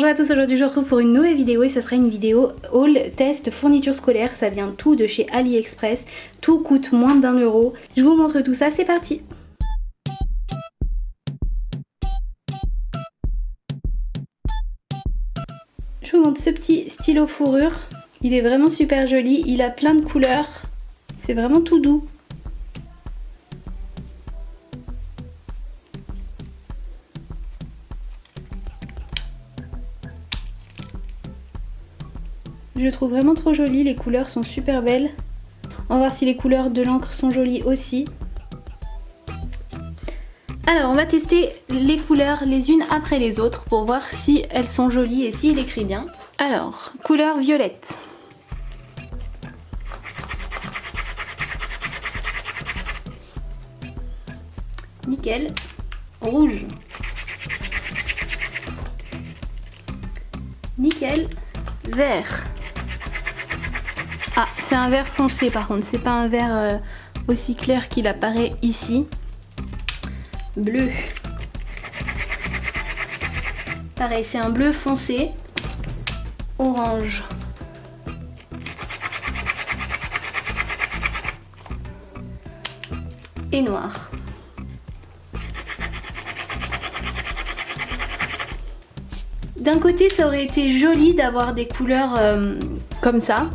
Bonjour à tous, aujourd'hui je vous retrouve pour une nouvelle vidéo et ce sera une vidéo haul test fourniture scolaire. Ça vient tout de chez AliExpress, tout coûte moins d'1 €. Je vous montre tout ça, c'est parti. Je vous montre ce petit stylo fourrure, il est vraiment super joli, il a plein de couleurs, c'est vraiment tout doux. Je le trouve vraiment trop joli, les couleurs sont super belles. On va voir si les couleurs de l'encre sont jolies aussi. Alors on va tester les couleurs les unes après les autres pour voir si elles sont jolies et si il écrit bien. Alors, couleur violette. Nickel. Rouge. Nickel. Vert. Ah, c'est un vert foncé par contre, c'est pas un vert aussi clair qu'il apparaît ici. Bleu. Pareil, c'est un bleu foncé. Orange. Et noir. D'un côté, ça aurait été joli d'avoir des couleurs comme ça,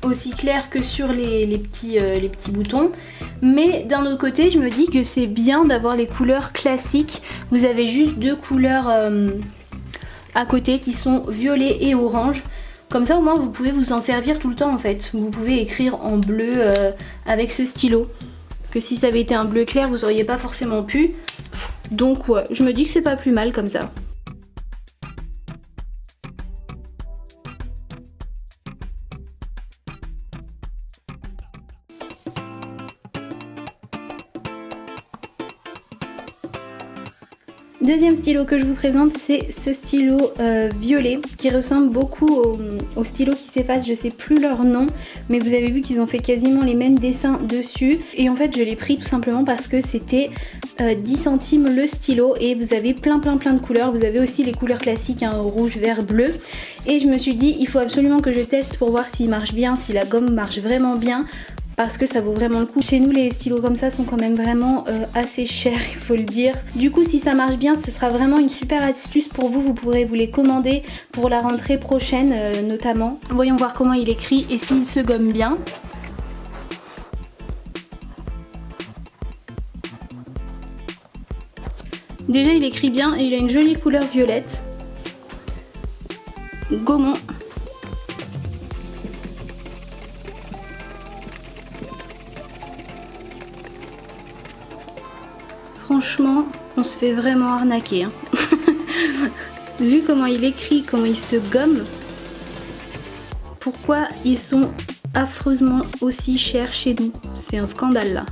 aussi claires que sur les petits boutons. Mais d'un autre côté, je me dis que c'est bien d'avoir les couleurs classiques. Vous avez juste deux couleurs à côté qui sont violet et orange. Comme ça, au moins, vous pouvez vous en servir tout le temps en fait. Vous pouvez écrire en bleu avec ce stylo. Que si ça avait été un bleu clair, vous n'auriez pas forcément pu. Donc ouais, je me dis que c'est pas plus mal comme ça. Deuxième stylo que je vous présente, c'est ce stylo violet qui ressemble beaucoup au stylo qui s'efface, je sais plus leur nom, mais vous avez vu qu'ils ont fait quasiment les mêmes dessins dessus. Et en fait je l'ai pris tout simplement parce que c'était 10 centimes le stylo et vous avez plein de couleurs. Vous avez aussi les couleurs classiques, hein, rouge, vert, bleu. Et je me suis dit il faut absolument que je teste pour voir s'il marche bien, si la gomme marche vraiment bien. Parce que ça vaut vraiment le coup. Chez nous les stylos comme ça sont quand même vraiment assez chers, il faut le dire. Du coup si ça marche bien, ce sera vraiment une super astuce pour vous. Vous pourrez vous les commander pour la rentrée prochaine notamment. Voyons voir comment il écrit et s'il se gomme bien. Déjà il écrit bien et il a une jolie couleur violette. Gommons. Franchement, on se fait vraiment arnaquer. Hein. Vu comment il écrit, comment il se gomme, pourquoi ils sont affreusement aussi chers chez nous? C'est un scandale là.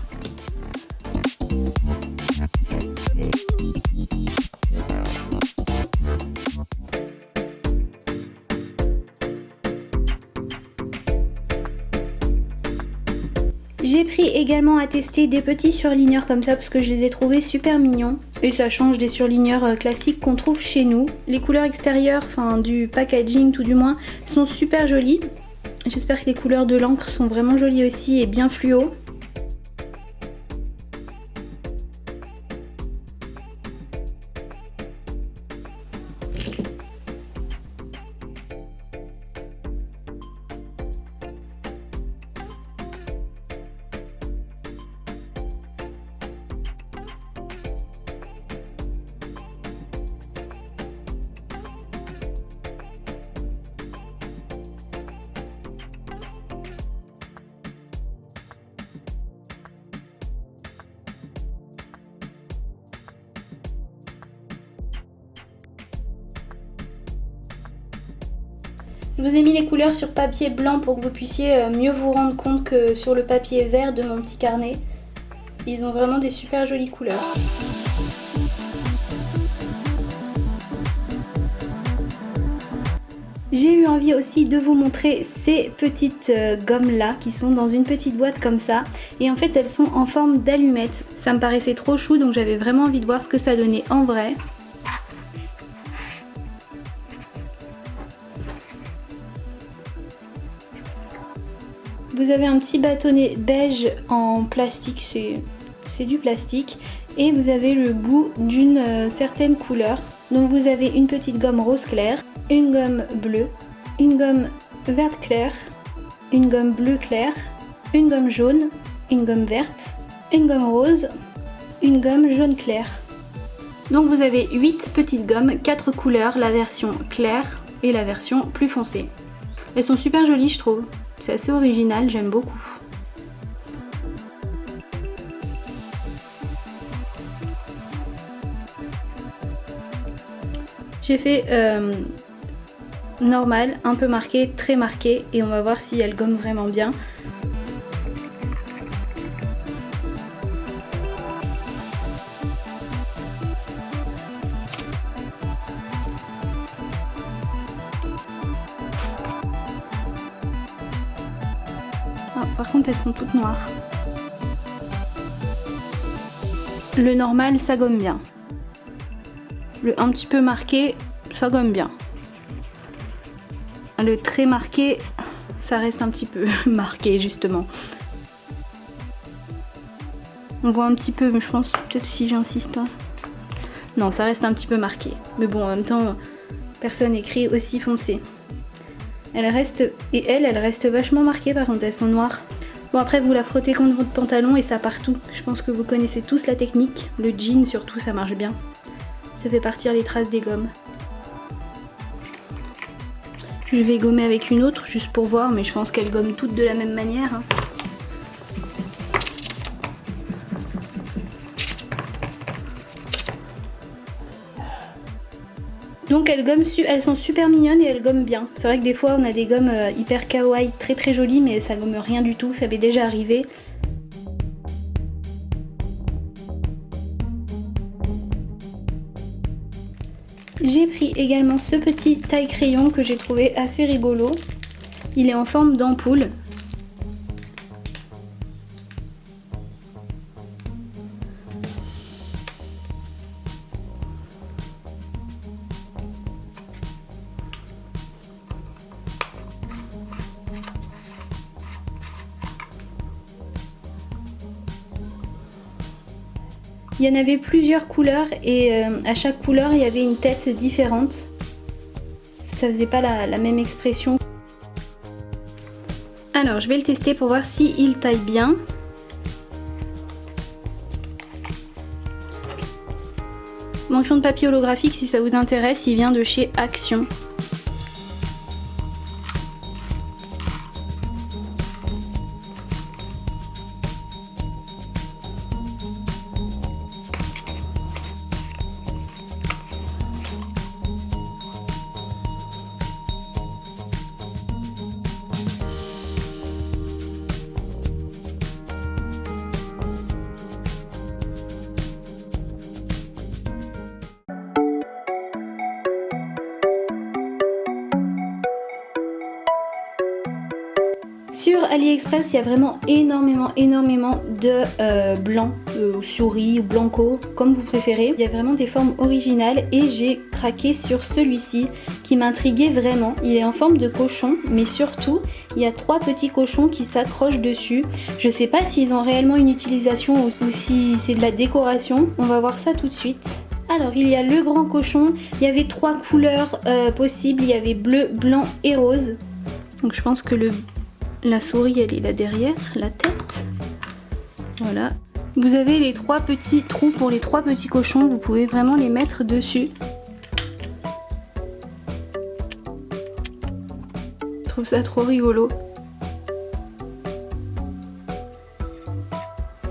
J'ai pris également à tester des petits surligneurs comme ça parce que je les ai trouvés super mignons. Et ça change des surligneurs classiques qu'on trouve chez nous. Les couleurs extérieures, enfin du packaging tout du moins, sont super jolies. J'espère que les couleurs de l'encre sont vraiment jolies aussi et bien fluo. Je vous ai mis les couleurs sur papier blanc pour que vous puissiez mieux vous rendre compte que sur le papier vert de mon petit carnet. Ils ont vraiment des super jolies couleurs. J'ai eu envie aussi de vous montrer ces petites gommes là qui sont dans une petite boîte comme ça, et en fait elles sont en forme d'allumettes. Ça me paraissait trop chou, donc j'avais vraiment envie de voir ce que ça donnait en vrai. Vous avez un petit bâtonnet beige en plastique, c'est du plastique. Et vous avez le bout d'une certaine couleur. Donc vous avez une petite gomme rose clair, une gomme bleue, une gomme verte claire, une gomme bleu clair, une gomme jaune, une gomme verte, une gomme rose, une gomme jaune clair. Donc vous avez 8 petites gommes, 4 couleurs, la version claire et la version plus foncée. Elles sont super jolies je trouve, c'est assez original, j'aime beaucoup. J'ai fait normal, un peu marqué, très marqué et on va voir si elle gomme vraiment bien. Oh, par contre elles sont toutes noires. Le normal ça gomme bien. Le un petit peu marqué, ça gomme bien. Le très marqué, ça reste un petit peu marqué justement. On voit un petit peu, mais je pense peut-être si j'insiste. Non, ça reste un petit peu marqué. Mais bon, en même temps, personne écrit aussi foncé. Elle reste, et elle reste vachement marquée par contre, elles sont noires. Bon après vous la frottez contre votre pantalon et ça part tout. Je pense que vous connaissez tous la technique. Le jean surtout, ça marche bien. Ça fait partir les traces des gommes. Je vais gommer avec une autre juste pour voir, mais je pense qu'elles gomment toutes de la même manière. Hein. Donc elles sont super mignonnes et elles gomment bien. C'est vrai que des fois on a des gommes hyper kawaii, très très jolies, mais ça gomme rien du tout, ça m'est déjà arrivé. J'ai pris également ce petit taille-crayon que j'ai trouvé assez rigolo. Il est en forme d'ampoule. Il y en avait plusieurs couleurs et à chaque couleur il y avait une tête différente. Ça faisait pas la même expression. Alors je vais le tester pour voir s'il taille bien. Mon crayon de papier holographique, si ça vous intéresse, il vient de chez Action. Sur AliExpress, il y a vraiment énormément de blanc, souris ou blanco, comme vous préférez. Il y a vraiment des formes originales et j'ai craqué sur celui-ci qui m'intriguait vraiment. Il est en forme de cochon, mais surtout, il y a 3 petits cochons qui s'accrochent dessus. Je sais pas s'ils ont réellement une utilisation ou si c'est de la décoration. On va voir ça tout de suite. Alors il y a le grand cochon, il y avait 3 couleurs possibles, il y avait bleu, blanc et rose. Donc je pense que la souris elle est là derrière, la tête. Voilà. Vous avez les 3 petits trous pour les 3 petits cochons, vous pouvez vraiment les mettre dessus. Je trouve ça trop rigolo.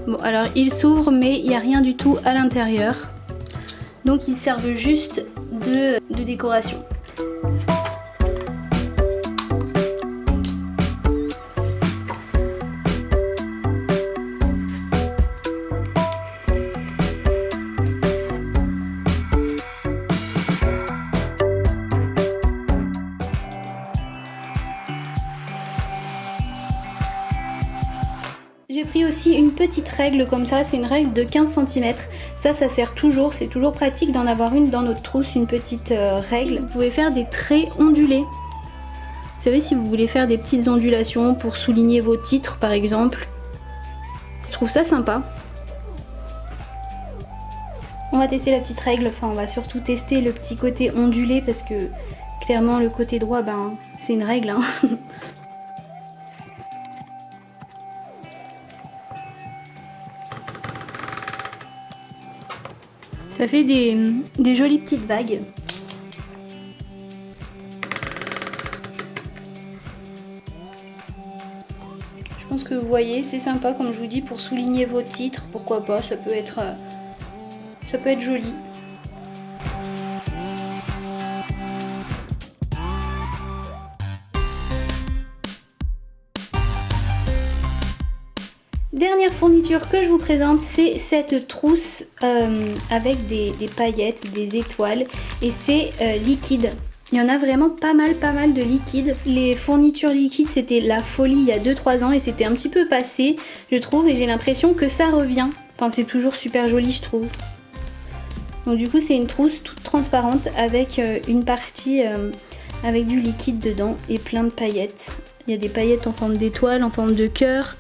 Bon alors ils s'ouvrent mais il n'y a rien du tout à l'intérieur. Donc ils servent juste de décoration. J'ai pris aussi une petite règle comme ça, c'est une règle de 15 cm. Ça sert toujours, c'est toujours pratique d'en avoir une dans notre trousse, une petite règle. Vous pouvez faire des traits ondulés. Vous savez, si vous voulez faire des petites ondulations pour souligner vos titres par exemple, je trouve ça sympa. On va tester la petite règle, enfin on va surtout tester le petit côté ondulé parce que clairement le côté droit, ben c'est une règle, hein. Ça fait des jolies petites vagues. Je pense que vous voyez, c'est sympa comme je vous dis pour souligner vos titres, pourquoi pas, ça peut être joli. Dernière fourniture que je vous présente, c'est cette trousse avec des paillettes, des étoiles et c'est liquide. Il y en a vraiment pas mal de liquide. Les fournitures liquides c'était la folie il y a 2-3 ans et c'était un petit peu passé je trouve et j'ai l'impression que ça revient. Enfin c'est toujours super joli je trouve. Donc du coup c'est une trousse toute transparente avec une partie avec du liquide dedans et plein de paillettes. Il y a des paillettes en forme d'étoile, en forme de cœur.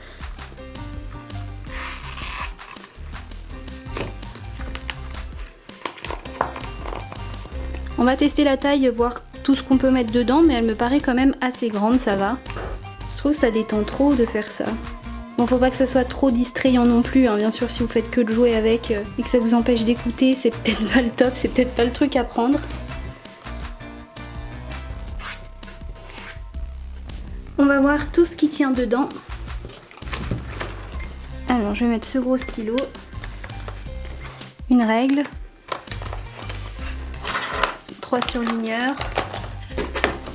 On va tester la taille, voir tout ce qu'on peut mettre dedans, mais elle me paraît quand même assez grande, ça va. Je trouve que ça détend trop de faire ça. Bon, faut pas que ça soit trop distrayant non plus, hein. Bien sûr, si vous faites que de jouer avec et que ça vous empêche d'écouter, c'est peut-être pas le top, c'est peut-être pas le truc à prendre. On va voir tout ce qui tient dedans. Alors, je vais mettre ce gros stylo, une règle, 3 surligneurs,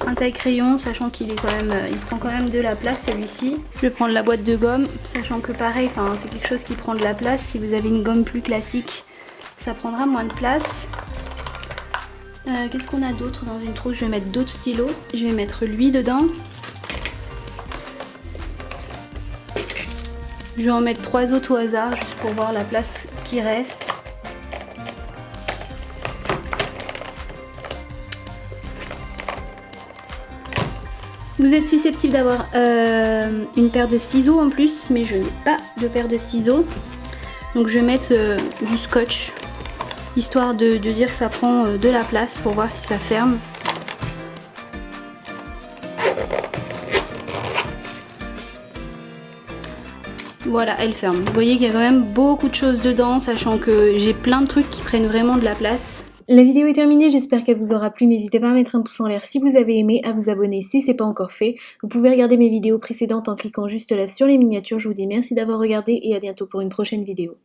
un taille-crayon, sachant qu'il est quand même, il prend quand même de la place celui-ci. Je vais prendre la boîte de gomme, sachant que pareil, c'est quelque chose qui prend de la place. Si vous avez une gomme plus classique, ça prendra moins de place. Qu'est-ce qu'on a d'autre dans une trousse? Je vais mettre d'autres stylos. Je vais mettre lui dedans. Je vais en mettre 3 autres au hasard, juste pour voir la place qui reste. Vous êtes susceptible d'avoir une paire de ciseaux en plus, mais je n'ai pas de paire de ciseaux. Donc je vais mettre du scotch, histoire de dire que ça prend de la place pour voir si ça ferme. Voilà, elle ferme. Vous voyez qu'il y a quand même beaucoup de choses dedans, sachant que j'ai plein de trucs qui prennent vraiment de la place. La vidéo est terminée, j'espère qu'elle vous aura plu. N'hésitez pas à mettre un pouce en l'air si vous avez aimé, à vous abonner si c'est pas encore fait. Vous pouvez regarder mes vidéos précédentes en cliquant juste là sur les miniatures. Je vous dis merci d'avoir regardé et à bientôt pour une prochaine vidéo.